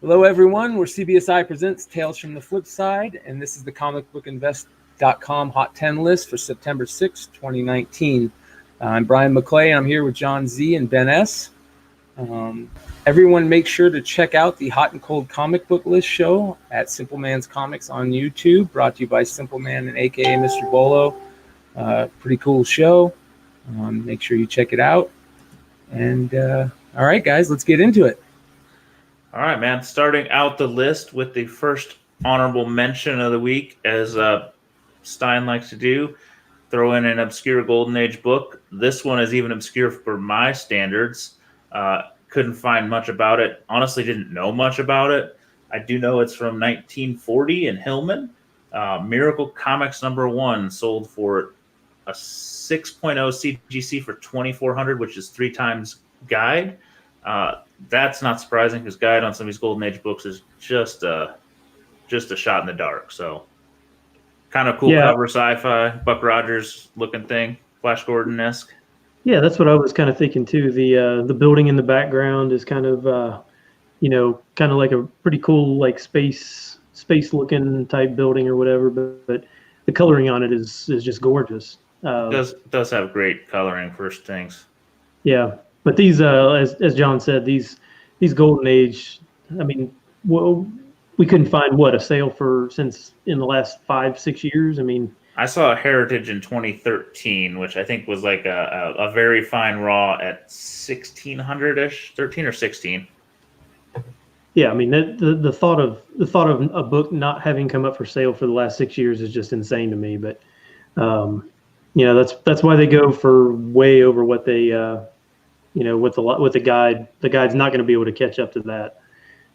Hello, everyone. We're CBSI Presents Tales from the Flipside, and this is the comicbookinvest.com Hot 10 list for September 6, 2019. I'm Brian McClay. I'm here with John Z and Ben S. Everyone make sure to check out the Hot and Cold Comic Book List show at Simple Man's Comics on YouTube, brought to you by Simple Man and a.k.a. Mr. Bolo. Pretty cool show. Make sure you check it out. And all right, guys, let's get into it. All right, man. Starting out the list with the first honorable mention of the week, as Stein likes to do, throw in an obscure Golden Age book. This one is even obscure for my standards. Couldn't find much about it. Honestly, didn't know much about it. I do know it's from 1940 in Hillman. Miracle Comics #1 sold for a 6.0 CGC for $2,400, which is 3 times guide. That's not surprising because guide on some of these Golden Age books is just a shot in the dark. So kind of cool cover, sci-fi, Buck Rogers looking thing, Flash Gordon-esque. Yeah, that's what I was kind of thinking too. The building in the background is kind of kind of like a pretty cool like space looking type building or whatever. But the coloring on it is just gorgeous. Does have great coloring first things. Yeah. But these, as John said, these Golden Age, I mean, we couldn't find a sale for since in the last 5-6 years. I mean, I saw a Heritage in 2013, which I think was like a very fine raw at 1,600-ish, 13 or 16. Yeah, I mean the thought of a book not having come up for sale for the last 6 years is just insane to me. But that's why they go for way over what they. With the guide, the guide's not going to be able to catch up to that.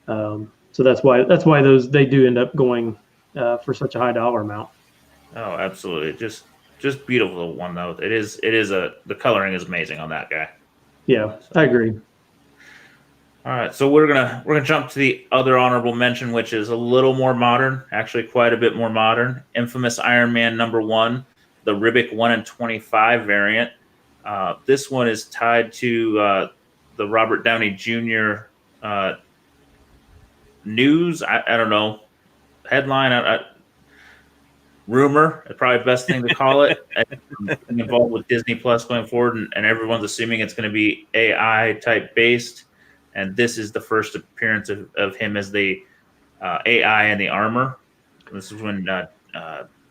So that's why they do end up going for such a high dollar amount. Oh, absolutely. Just beautiful one though. The coloring is amazing on that guy. Yeah, so. I agree. All right, so we're gonna jump to the other honorable mention, which is a little more modern, actually quite a bit more modern. Infamous Iron Man #1, the Ribic 1 in 25 variant. This one is tied to the Robert Downey Jr. News. I don't know. Headline, rumor, probably the best thing to call it. Involved with Disney Plus going forward, and everyone's assuming it's going to be AI type based. And this is the first appearance of him as the AI in the armor. This is when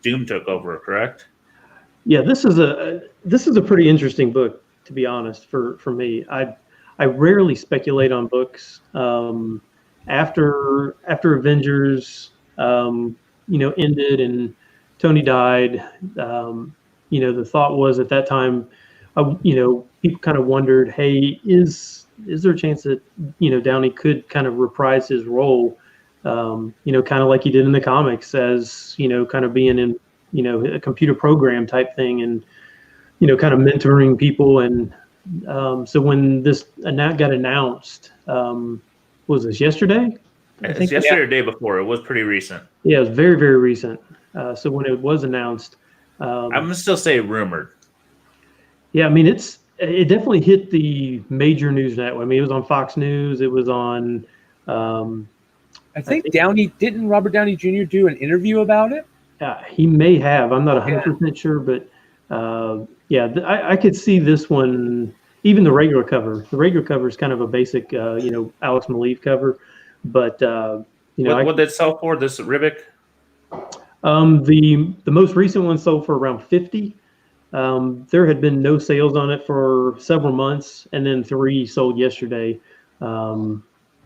Doom took over, correct? Yeah, this is a pretty interesting book, to be honest, for me. I rarely speculate on books. After Avengers ended and Tony died, the thought was at that time, people kind of wondered, hey, is there a chance that Downey could kind of reprise his role, kind of like he did in the comics as kind of being in a computer program type thing and, kind of mentoring people. And so when this got announced, was this yesterday? It's yesterday or day before. It was pretty recent. Yeah, it was very, very recent. So when it was announced. I'm going to still say rumored. Yeah, I mean, it definitely hit the major news network. I mean, it was on Fox News. It was on. I think didn't Robert Downey Jr. do an interview about it? He may have. I'm not 100% sure, but I could see this one. Even the regular cover. The regular cover is kind of a basic, Alex Maleev cover, but what did it sell for? This Ribic? The most recent one sold for around 50. There had been no sales on it for several months, and then 3 sold yesterday. Bam,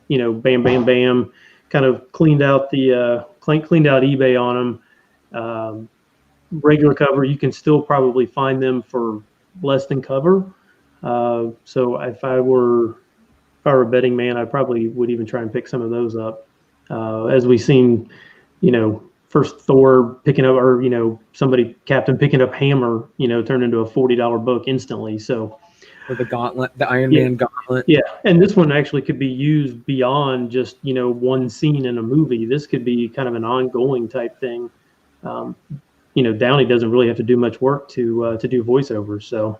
bam, bam, kind of cleaned out eBay on them. Regular cover, you can still probably find them for less than cover. So if I were a betting man, I probably would even try and pick some of those up. As we've seen, first Thor picking up, or Captain picking up Hammer, turned into a $40 book instantly. So, or the gauntlet, the Iron Man gauntlet. Yeah, and this one actually could be used beyond just one scene in a movie. This could be kind of an ongoing type thing. Downey doesn't really have to do much work to do voiceovers. So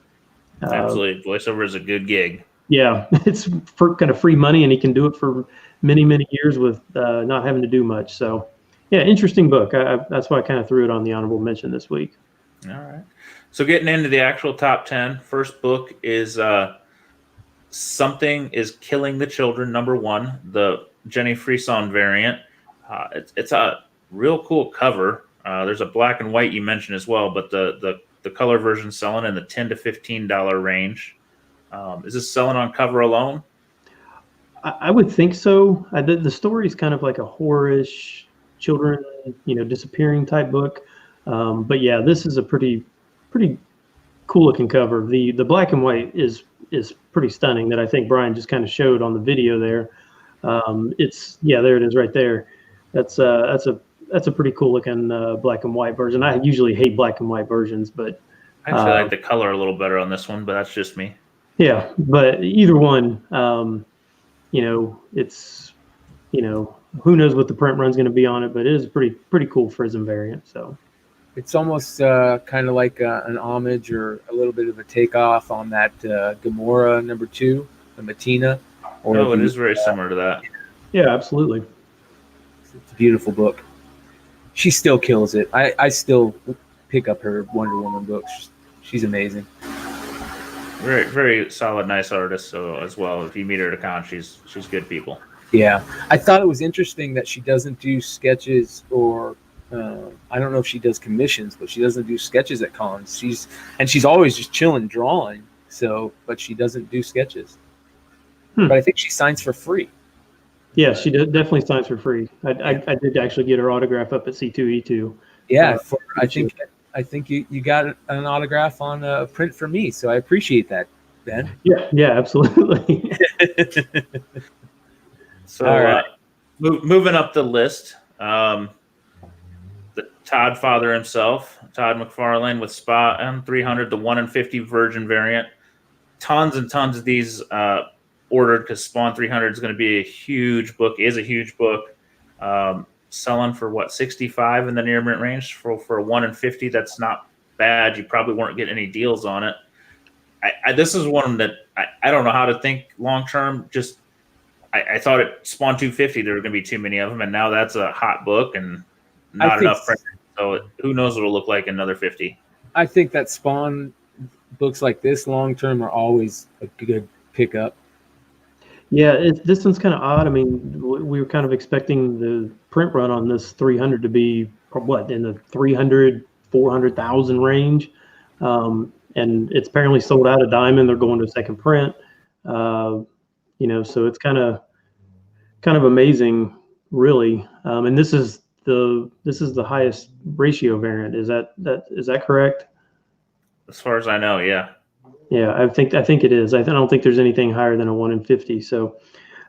absolutely, voiceover is a good gig. Yeah, it's for kind of free money, and he can do it for many, many years with not having to do much. So, yeah, interesting book. That's why I kind of threw it on the honorable mention this week. All right. So getting into the actual top 10, first book is Something is Killing the Children, #1, the Jenny Frison variant. It's a real cool cover. There's a black and white you mentioned as well, but the color version selling in the $10 to $15 range. Is this selling on cover alone? I would think so. The story is kind of like a horror-ish, children, disappearing type book. But yeah, this is a pretty cool looking cover. The black and white is pretty stunning. That I think Brian just kind of showed on the video there. There it is right there. That's a pretty cool looking black and white version. I usually hate black and white versions, but I actually like the color a little better on this one, but that's just me. Yeah, but either one, it's who knows what the print run's going to be on it, but it is a pretty cool Prism variant. So it's almost kind of like an homage or a little bit of a takeoff on that Gamora #2, the Matina. It is very similar to that. Yeah, absolutely. It's a beautiful book. She still kills it. I still pick up her Wonder Woman books. She's amazing. Very, very solid, nice artist. So as well, if you meet her at a con, she's good people. Yeah, I thought it was interesting that she doesn't do sketches or I don't know if she does commissions, but she doesn't do sketches at cons. She's always just chilling, drawing. So, but she doesn't do sketches. But I think she signs for free. Yeah, she definitely signs for free. I did actually get her autograph up at C2E2. Yeah, I think you got an autograph on a print for me, so I appreciate that, Ben. Yeah, absolutely. So, all right. Moving up the list, the Todd father himself, Todd McFarlane with Spa 300, the 1 in 50 Virgin variant. Tons and tons of these ordered because Spawn 300 is going to be a huge book. Selling for what, 65 in the near mint range for a 1 in 50. That's not bad. You probably weren't getting any deals on it. This is one that I don't know how to think long term. Just I thought at Spawn 250 there were going to be too many of them, and now that's a hot book and not enough print. So who knows what it'll look like in another 50. I think that Spawn books like this long term are always a good pickup. Yeah, this one's kind of odd. I mean, we were kind of expecting the print run on this 300 to be in the 300, 400,000 range, and it's apparently sold out of Diamond. They're going to a second print, so it's kind of amazing, really. And this is the highest ratio variant. Is that correct? As far as I know, yeah. Yeah, I think it is. I don't think there's anything higher than a 1 in 50. So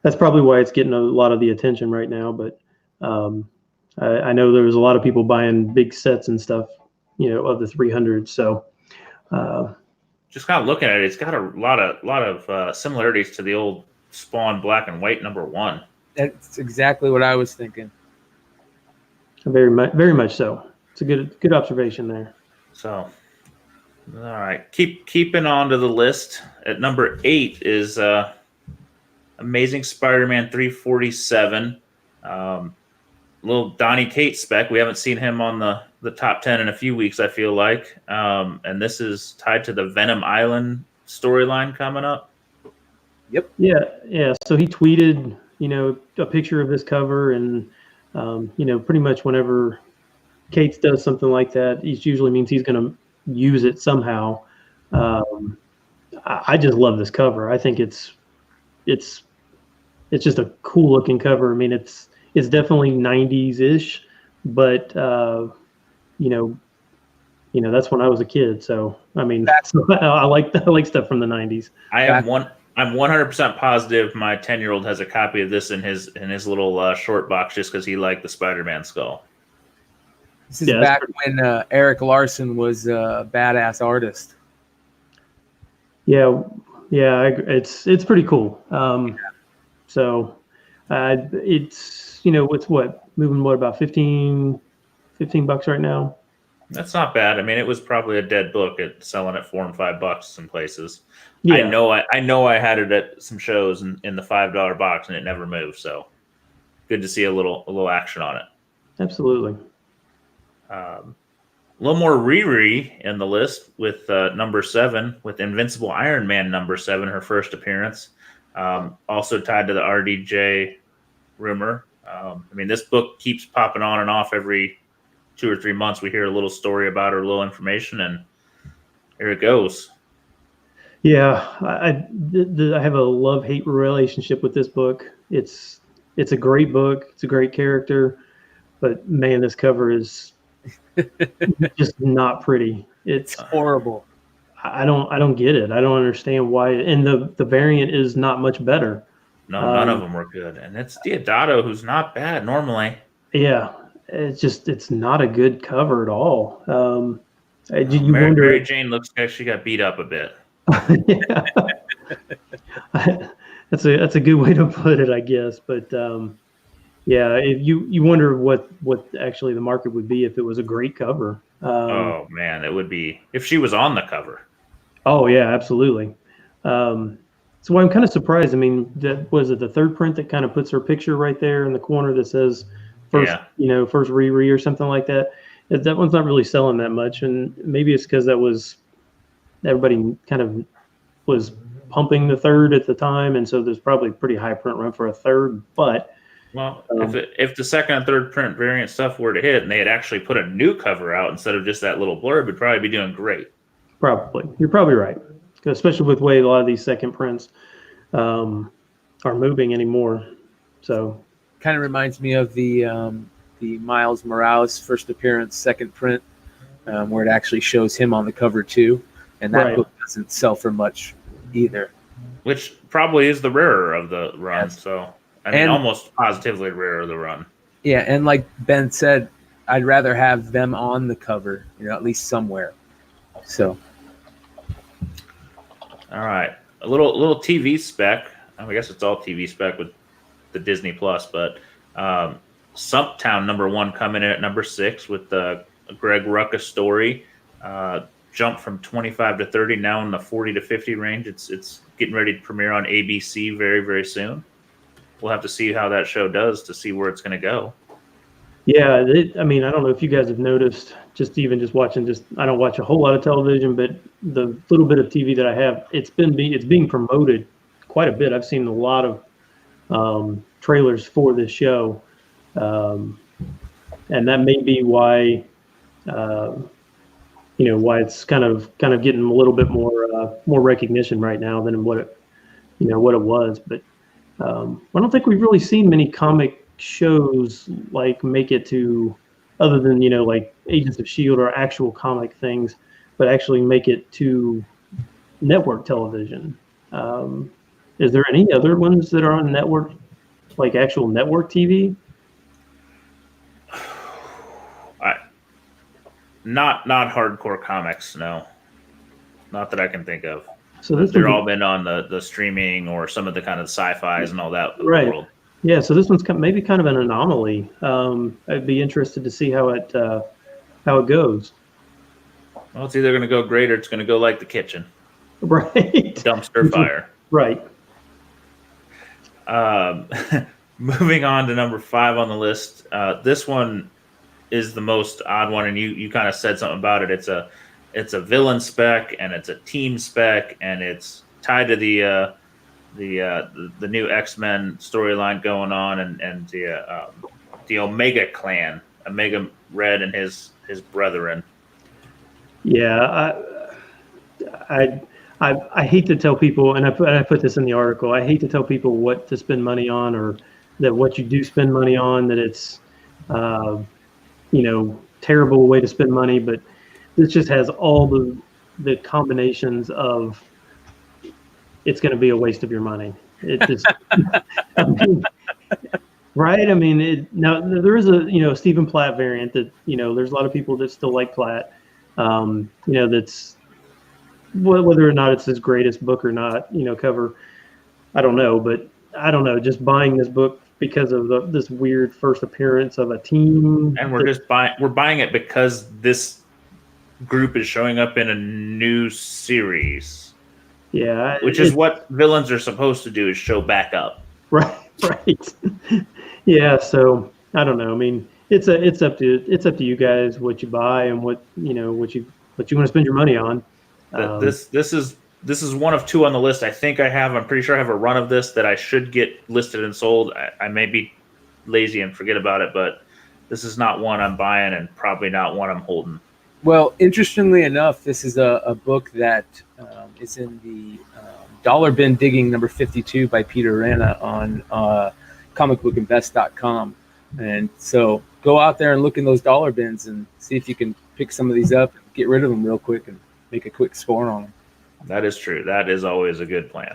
that's probably why it's getting a lot of the attention right now. But I know there was a lot of people buying big sets and stuff, of the 300. So just kind of looking at it, it's got a lot of similarities to the old Spawn black and white #1. That's exactly what I was thinking. Very much so. It's a good observation there. So. All right, keeping on to the list. At number 8 is Amazing Spider-Man 347. Little Donny Cates spec. We haven't seen him on the top 10 in a few weeks, I feel like. And this is tied to the Venom Island storyline coming up. Yep. Yeah. So he tweeted, a picture of this cover, and pretty much whenever Cates does something like that, it usually means he's going to use it somehow. I just love this cover. I think it's just a cool looking cover. I mean, it's definitely 90s ish, but that's when I was a kid. So I mean, I like stuff from the 90s. I'm 100% positive my 10-year-old has a copy of this in his little short box just because he liked the Spider-Man skull. This is back when Eric Larson was a badass artist. Yeah, it's pretty cool. So it's it's moving about $15 right now. That's not bad. I mean, it was probably a dead book at selling at $4 and $5 some places. Yeah, I know I had it at some shows in the $5 box and it never moved. So good to see a little action on it. absolutely. A little more Riri in the list with number 7 with Invincible Iron Man number 7, her first appearance. Also tied to the RDJ rumor. I mean, this book keeps popping on and off every 2 or 3 months. We hear a little story about her, a little information, and here it goes. Yeah, I have a love-hate relationship with this book. It's a great book. It's a great character, but man, this cover is just not pretty. It's horrible. I don't get it. I don't understand why. And the variant is not much better. No, none of them were good, and it's Diodato, who's not bad normally. Yeah, it's not a good cover at all. You Mary, wonder. Mary Jane looks like she got beat up a bit. Yeah. That's a good way to put it, I guess. But yeah, if you wonder what actually the market would be if it was a great cover. Oh man, it would be if she was on the cover. Oh yeah, absolutely. So I'm kind of surprised. I mean, that was it the third print that kind of puts her picture right there in the corner that says first, first Riri or something like that. That one's not really selling that much, and maybe it's because that was everybody kind of was pumping the third at the time, and so there's probably a pretty high print run for a third. But well, if the second and third print variant stuff were to hit, and they had actually put a new cover out instead of just that little blurb, it'd probably be doing great. Probably, you're probably right, especially with the way a lot of these second prints are moving anymore. So, kind of reminds me of the Miles Morales first appearance second print, where it actually shows him on the cover too. And that book doesn't sell for much either. Which probably is the rarer of the run. Yes. So, I mean, almost positively rarer of the run. Yeah, and like Ben said, I'd rather have them on the cover, at least somewhere. So. All right. A little TV spec. I guess it's all TV spec with the Disney Plus, but Sumptown #1 coming in at number 6 with the Greg Rucka story. Jump from 25 to 30, now in the 40 to 50 range. It's getting ready to premiere on ABC very, very soon. We'll have to see how that show does to see where it's going to go. Yeah, I mean, I don't know if you guys have noticed, just watching, I don't watch a whole lot of television, but the little bit of TV that I have, it's being promoted quite a bit. I've seen a lot of trailers for this show, and that may be why. Why it's kind of getting a little bit more recognition right now than what it was. But I don't think we've really seen many comic shows like make it to, other than like Agents of S.H.I.E.L.D. or actual comic things, but actually make it to network television. Is there any other ones that are on network, like actual network TV? Not hardcore comics, no. Not that I can think of. So they're all been on the streaming or some of the kind of sci-fis and all that world. Yeah, so this one's maybe kind of an anomaly. I'd be interested to see how it goes. Well, it's either going to go great or it's going to go like The Kitchen. Right. Dumpster fire. Right. Moving on to number 5 on the list. This one is the most odd one, and you kind of said something about it. It's a villain spec, and it's a team spec, and it's tied to the new XMen storyline going on, and the Omega Clan, Omega Red and his brethren. Yeah, I hate to tell people, and I put this in the article. I hate to tell people what to spend money on, or that what you do spend money on, that it's terrible way to spend money, but this just has all the combinations of it's going to be a waste of your money. It just, right? I mean, now there is a Stephen Platt variant that there's a lot of people that still like Platt. That's whether or not it's his greatest book or not. Cover, I don't know, but I don't know. Just buying this book because of this weird first appearance of a team, and we're buying it because this group is showing up in a new series. Yeah, which is what villains are supposed to do, is show back up. Right. Yeah. So I don't know. I mean, it's up to you guys what you buy and what you want to spend your money on. This is one of two on the list. I'm pretty sure I have a run of this that I should get listed and sold. I may be lazy and forget about it, but this is not one I'm buying and probably not one I'm holding. Well, interestingly enough, this is a book that is in the Dollar Bin Digging number 52 by Peter Rana on comicbookinvest.com. And so go out there and look in those dollar bins and see if you can pick some of these up and get rid of them real quick and make a quick score on them. That is true. That is always a good plan.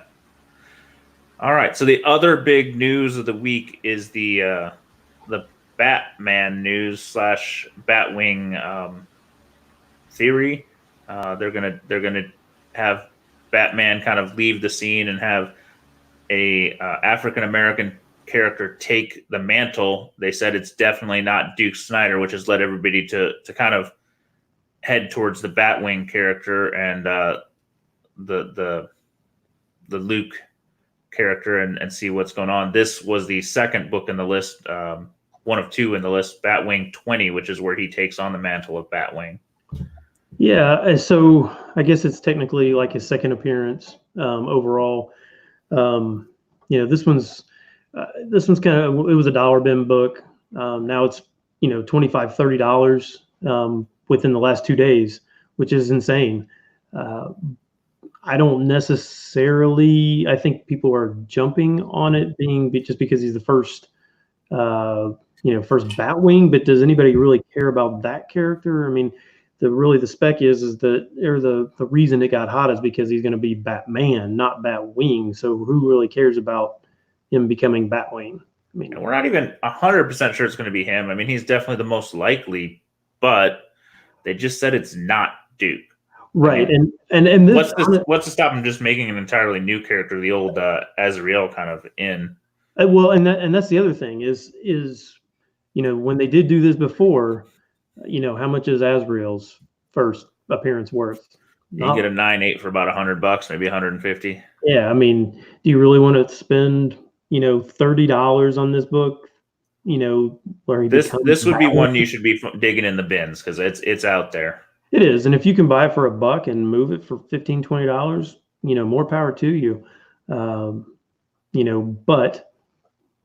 All right. So the other big news of the week is the Batman news / Batwing theory. They're gonna have Batman kind of leave the scene and have a African American character take the mantle. They said it's definitely not Duke Snyder, which has led everybody to kind of head towards the Batwing character and the Luke character and see what's going on. This was the second book in the list, one of two in the list, Batwing 20, which is where he takes on the mantle of Batwing. Yeah, so I guess it's technically like his second appearance overall. This one's kind of, it was a dollar bin book. Now it's $25-$30 within the last 2 days, which is insane. I don't necessarily. I think people are jumping on it just because he's the first Batwing. But does anybody really care about that character? I mean, the spec is that, or the reason it got hot is because he's going to be Batman, not Batwing. So who really cares about him becoming Batwing? I mean, we're not even 100% sure it's going to be him. I mean, he's definitely the most likely, but they just said it's not Duke. Right. I mean, and this, what's to stop him just making an entirely new character, the old Azrael kind of in? Well, and that's the other thing is when they did do this before, how much is Azrael's first appearance worth? You can get a 9.8 for about $100, maybe 150. Yeah, I mean, do you really want to spend $30 on this book? Where he this would be one you should be digging in the bins because it's out there. It is, and if you can buy it for $1 and move it for $15-$20, more power to you. But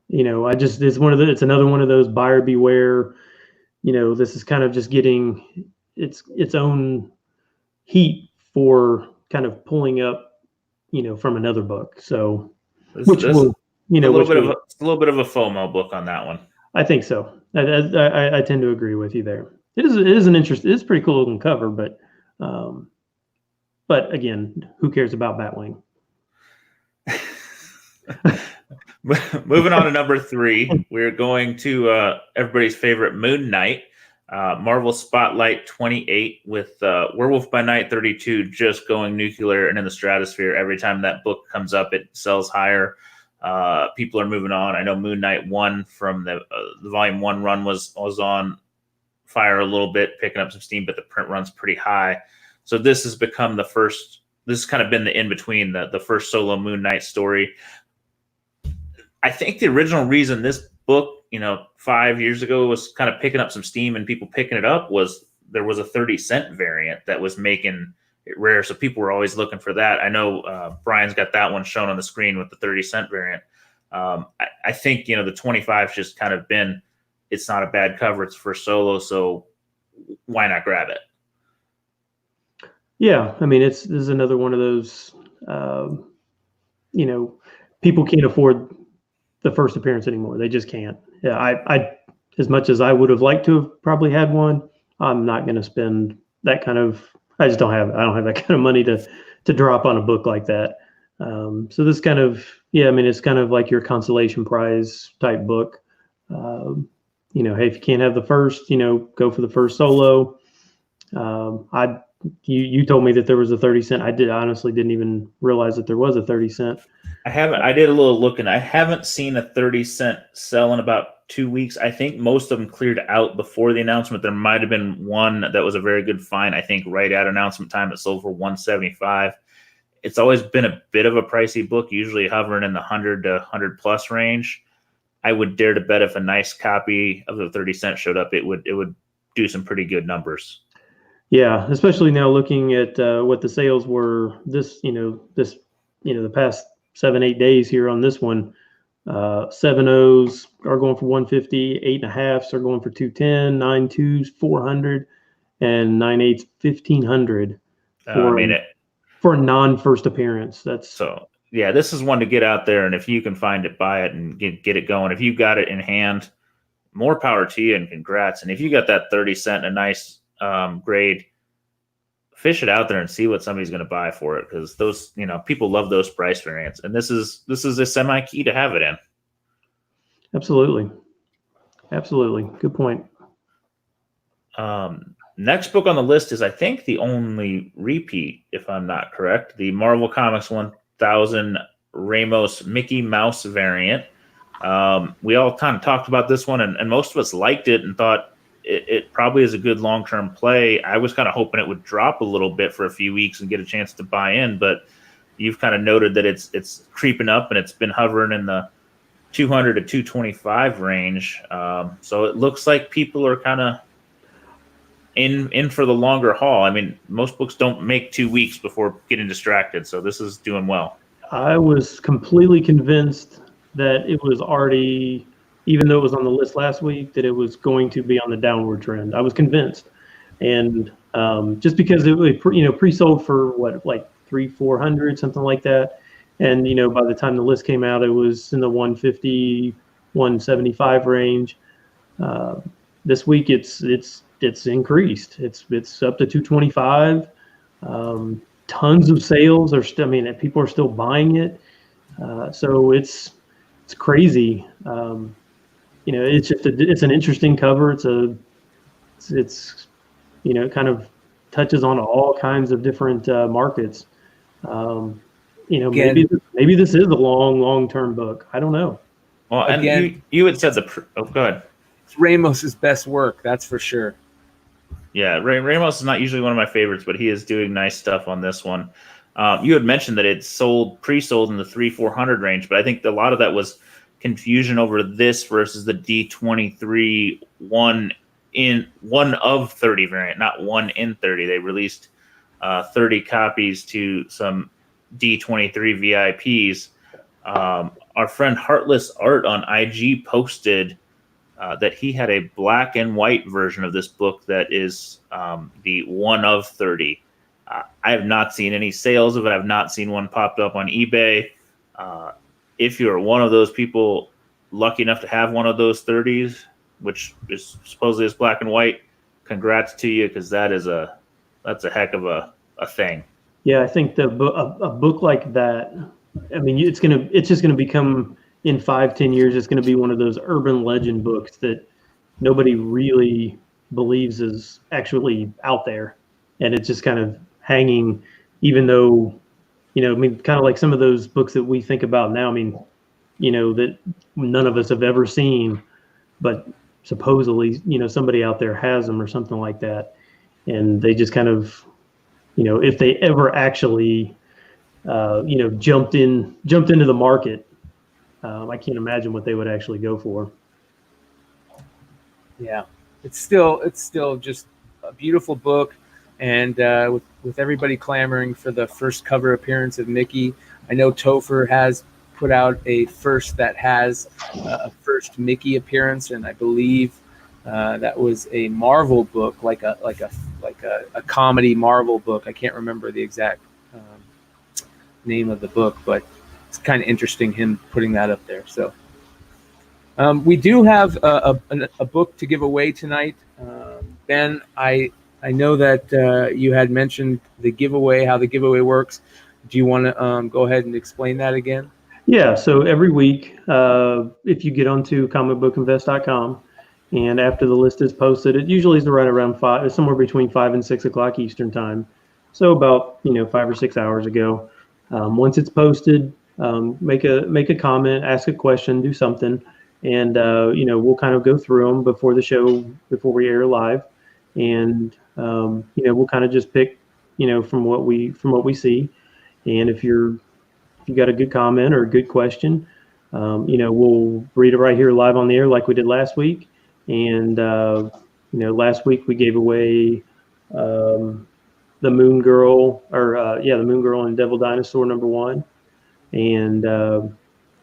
it's another one of those buyer beware. This is kind of just getting its own heat for kind of pulling up, from another book. So, a little bit of a FOMO book on that one. I think so. I tend to agree with you there. It is an interest. It's pretty cool looking cover, but again, who cares about Batwing? Moving on to number 3, we're going to everybody's favorite Moon Knight, Marvel Spotlight 28 with Werewolf by Night 32 just going nuclear and in the stratosphere. Every time that book comes up, it sells higher. People are moving on. I know Moon Knight 1 from the volume 1 run was on fire a little bit, picking up some steam, but the print run's pretty high. So this has become the first. This has kind of been the in between, the first solo Moon Knight story. I think the original reason this book, 5 years ago was kind of picking up some steam and people picking it up was there was a 30-cent variant that was making it rare. So people were always looking for that. I know Brian's got that one shown on the screen with the 30-cent variant. I think, the 25's just kind of been, it's not a bad cover. It's for solo. So why not grab it? Yeah. I mean, this is another one of those, people can't afford the first appearance anymore. They just can't. Yeah, I as much as I would have liked to have probably had one, I'm not going to spend that kind of. I don't have that kind of money to drop on a book like that. So this kind of, it's kind of like your consolation prize type book. Hey, if you can't have the first, go for the first solo. You told me that there was a 30-cent. I honestly didn't even realize that there was a 30-cent. I did a little looking. I haven't seen a 30-cent sell in about 2 weeks. I think most of them cleared out before the announcement. There might have been one that was a very good find. I think right at announcement time it sold for $175. It's always been a bit of a pricey book, usually hovering in the 100 to 100 plus range. I would dare to bet if a nice copy of the 30 cent showed up, it would do some pretty good numbers. Yeah, especially now looking at what the sales were the past 7-8 days here on this one. 7.0s are going for 150, 8.5s are going for 210, 9.2s 400, and 9.8s 1,500 for a non-first appearance. Yeah, this is one to get out there, and if you can find it, buy it and get it going. If you got it in hand, more power to you and congrats. And if you got that 30 cent in a nice grade, fish it out there and see what somebody's going to buy for it, because those, people love those price variants, and this is a semi key to have it in. Absolutely, good point. Next book on the list is, I think, the only repeat, if I'm not correct, the Marvel Comics 1000 Ramos Mickey Mouse variant. We all kind of talked about this one, and most of us liked it and thought it probably is a good long-term play. I was kind of hoping it would drop a little bit for a few weeks and get a chance to buy in, but you've kind of noted that it's creeping up and it's been hovering in the 200 to 225 range. So it looks like people are kind of in for the longer haul. I mean, most books don't make 2 weeks before getting distracted, so this is doing well. I was completely convinced that it was already, even though it was on the list last week, that it was going to be on the downward trend. I was convinced, and just because it pre-sold for what, like 300-400, something like that, and by the time the list came out, it was in the 150-175 range. This week it's increased. It's up to 225. Tons of sales are still. I mean, people are still buying it. So it's crazy. It's just it's an interesting cover. It's kind of touches on all kinds of different markets. Maybe this is a long-term book. I don't know. Well, and again, you had said go ahead. It's Ramos's best work, that's for sure. Yeah, Ramos is not usually one of my favorites, but he is doing nice stuff on this one. You had mentioned that it's pre-sold in the 300-400 range, but I think a lot of that was confusion over this versus the D23 one of 30 variant, not 1 in 30. They released 30 copies to some D23 VIPs. Our friend Heartless Art on IG posted that he had a black and white version of this book that is the 1 of 30. I have not seen any sales of it. I've not seen one popped up on eBay. If you're one of those people lucky enough to have one of those 30s, which is supposedly is black and white, congrats to you, because that's a heck of a thing. Yeah, I think a book like that, I mean, it's just gonna become, in 5-10 years, it's gonna be one of those urban legend books that nobody really believes is actually out there, and it's just kind of hanging, even though, kind of like some of those books that we think about now. I mean, that none of us have ever seen, but supposedly, somebody out there has them or something like that, and they just kind of, if they ever actually, jumped into the market, I can't imagine what they would actually go for. Yeah, it's still just a beautiful book, and with everybody clamoring for the first cover appearance of Mickey, I know Topher has put out a first that has a first Mickey appearance, and I believe that was a Marvel book, like a comedy Marvel book. I can't remember the exact name of the book, but it's kind of interesting him putting that up there. So we do have a book to give away tonight. Ben, I know that you had mentioned the giveaway, how the giveaway works. Do you want to go ahead and explain that again? Yeah, so every week, if you get onto comicbookinvest.com, and after the list is posted, it usually is right around somewhere between 5 and 6 o'clock Eastern time. So about 5 or 6 hours ago. Once it's posted, make a comment, ask a question, do something, and we'll kind of go through them before the show, before we air live, and we'll kind of just pick from what we see, and if you got a good comment or a good question, we'll read it right here live on the air like we did last week. And last week we gave away the Moon Girl, the Moon Girl and Devil Dinosaur #1, and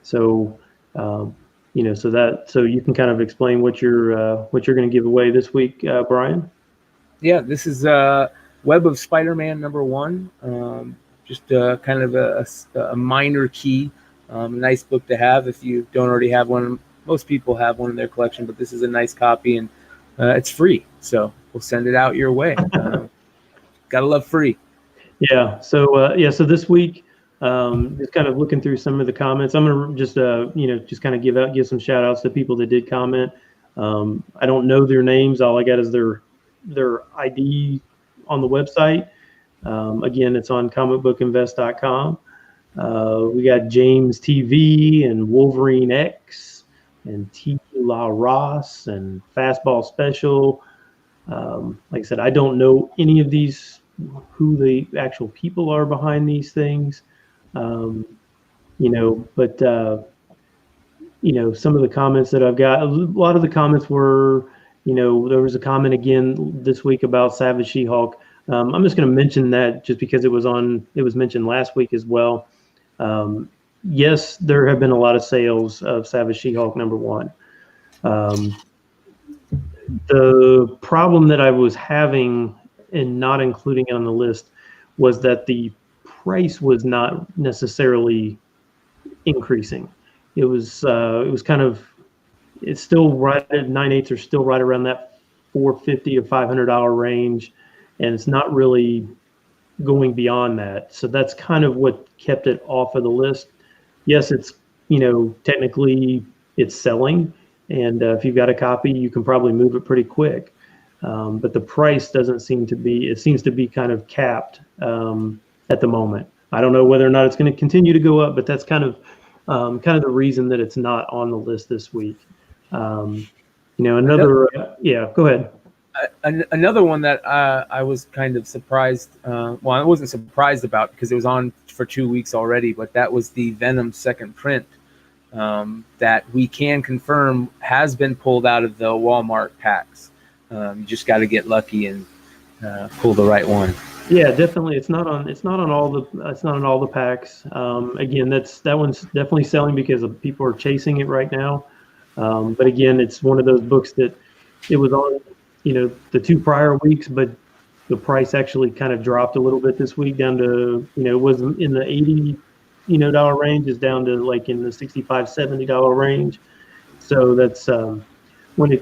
so you can kind of explain what you're going to give away this week, Brian. Yeah, this is Web of Spider-Man #1. Just kind of a minor key, nice book to have if you don't already have one. Most people have one in their collection, but this is a nice copy, and it's free, so we'll send it out your way. Gotta love free. Yeah. So this week, just kind of looking through some of the comments. I'm gonna just kind of give some shout outs to people that did comment. I don't know their names. All I got is their ID on the website. Again, it's on comicbookinvest.com. We got James TV and Wolverine X and T. La Ross and Fastball Special. Like I said, I don't know any of these, who the actual people are behind these things. But some of the comments that I've got, a lot of the comments were, there was a comment again this week about Savage She-Hulk. I'm just going to mention that just because it was mentioned last week as well. Yes, there have been a lot of sales of Savage She-Hulk #1. The problem that I was having in not including it on the list was that the price was not necessarily increasing. It was kind of, it's still right at 9/8 or still right around that $450 to $500 range. And it's not really going beyond that. So that's kind of what kept it off of the list. Yes, it's, technically it's selling. And if you've got a copy, you can probably move it pretty quick. But the price seems to be kind of capped at the moment. I don't know whether or not it's going to continue to go up, but that's kind of the reason that it's not on the list this week. Go ahead. Another one that I was kind of surprised. I wasn't surprised about because it was on for 2 weeks already, but that was the Venom second print that we can confirm has been pulled out of the Walmart packs. You just got to get lucky and pull the right one. Yeah, definitely. It's not on all the packs. Again, that one's definitely selling because people are chasing it right now. But again, it's one of those books that it was on, the 2 prior weeks, but the price actually kind of dropped a little bit this week down to, it was in the $80 range, is down to like in the $65, $70 range. So that's when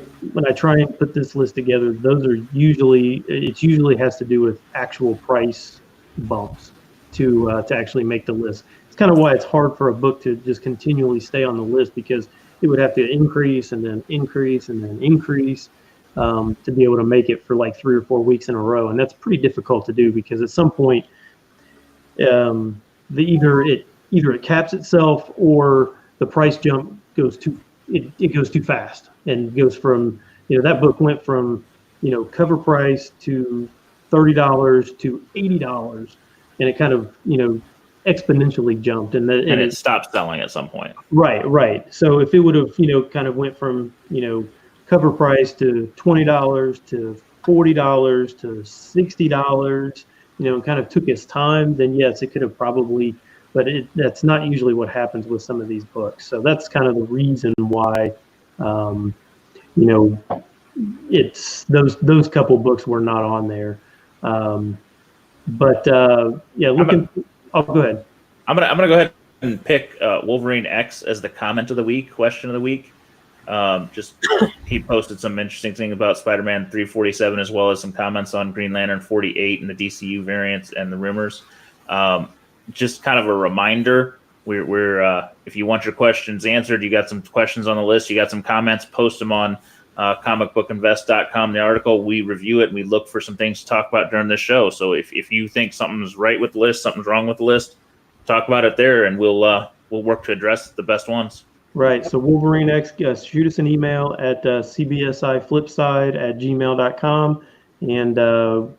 I try and put this list together, it usually has to do with actual price bumps to actually make the list. It's kind of why it's hard for a book to just continually stay on the list, because it would have to increase and then increase and then increase to be able to make it for like 3 or 4 weeks in a row. And that's pretty difficult to do because at some point, either it caps itself or the price jump goes too fast and goes from, that book went from, cover price to $30 to $80, and it kind of, exponentially jumped, and it stopped selling at some point. Right. So if it would have, kind of went from, cover price to $20 to $40 to $60, and kind of took its time, then yes, it could have probably, but that's not usually what happens with some of these books. So that's kind of the reason why, it's those couple books were not on there. Go ahead. I'm gonna go ahead and pick Wolverine X as the comment of the week, question of the week. He posted some interesting thing about Spider-Man 347, as well as some comments on Green Lantern 48 and the DCU variants and the rumors. Just kind of a reminder, we're if you want your questions answered, you got some questions on the list, you got some comments, post them on comicbookinvest.com, the article. We review it and we look for some things to talk about during the show. So if you think something's right with the list, something's wrong with the list, talk about it there, and we'll we'll work to address the best ones. Right. So Wolverine X, shoot us an email at cbsiflipside@gmail.com and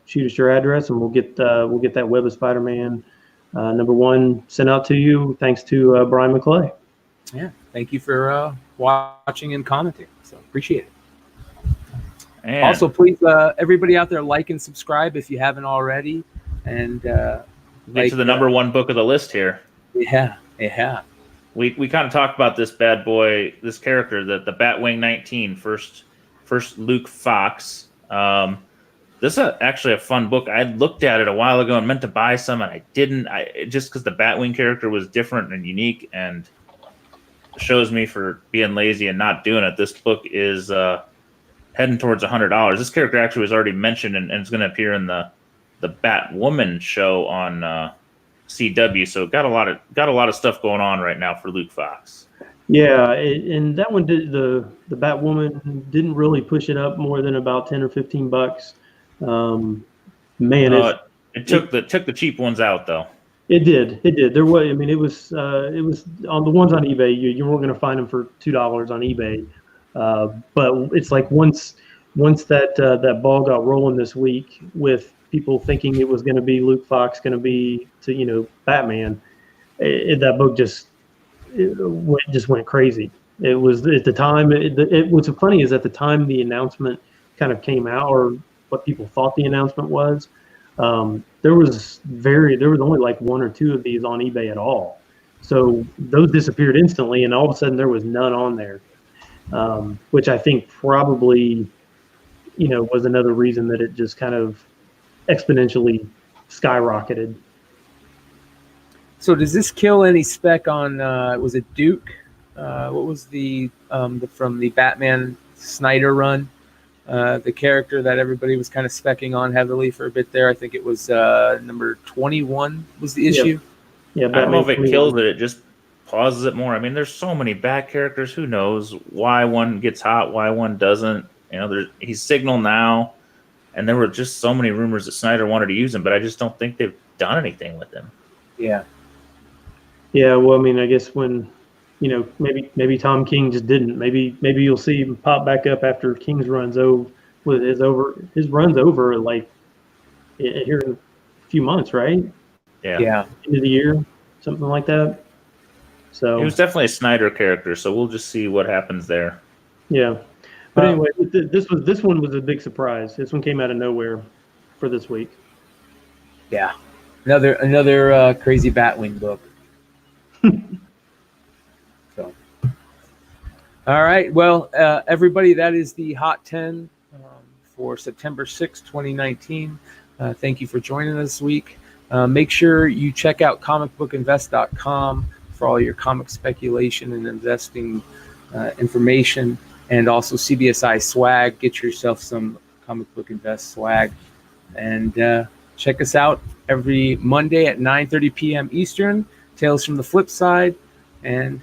shoot us your address, and we'll get that Web of Spider-Man #1 sent out to you. Thanks to Brian McClay. Yeah. Thank you for watching and commenting. So appreciate it. And Also, please, everybody out there, like and subscribe if you haven't already. And get to the #1 book of the list here. Yeah. We kind of talked about this bad boy, this character, the Batwing 19, first Luke Fox. This is actually a fun book. I looked at it a while ago and meant to buy some, and I didn't. Just because the Batwing character was different and unique, and shows me for being lazy and not doing it. This book is heading towards $100. This character actually was already mentioned, and it's going to appear in the Batwoman show on CW. So got a lot of stuff going on right now for Luke Fox. Yeah, and that one did the Batwoman didn't really push it up more than about $10 or $15. It took the cheap ones out though. It did. There was. I mean, it was on the ones on eBay. You weren't going to find them for $2 on eBay. But it's like once that ball got rolling this week with people thinking it was going to be Luke Fox, going to be Batman, that book just went crazy. It was at the time. What's funny is at the time the announcement kind of came out, or what people thought the announcement was. There was only like 1 or 2 of these on eBay at all. So those disappeared instantly, and all of a sudden there was none on there, which I think probably, was another reason that it just kind of exponentially skyrocketed. So does this kill any spec on, was it Duke? What was from the Batman Snyder run? The character that everybody was kind of specking on heavily for a bit there. I think it was number 21 was the issue. Yeah, I don't know if it kills it. It just pauses it more. I mean, there's so many bad characters. Who knows why one gets hot, why one doesn't. He's Signal now, and there were just so many rumors that Snyder wanted to use him, but I just don't think they've done anything with him. Yeah. Yeah, well, I mean, I guess when maybe Tom King just didn't. Maybe you'll see him pop back up after King's run's over. His run's over like here in a few months, right? Yeah. End of the year, something like that. So he was definitely a Snyder character. So we'll just see what happens there. Yeah, but anyway, this one was a big surprise. This one came out of nowhere for this week. Yeah, another crazy Batwing book. So, all right. Well, everybody, that is the Hot 10 for September 6, 2019. Thank you for joining us this week. Make sure you check out comicbookinvest.com for all your comic speculation and investing information, and also CBSI swag. Get yourself some Comic Book Invest swag, and check us out every Monday at 9:30 p.m. Eastern. Tales from the Flipside, and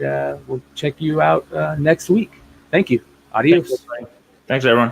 we'll check you out next week. Thank you. Adios. Thanks, everyone.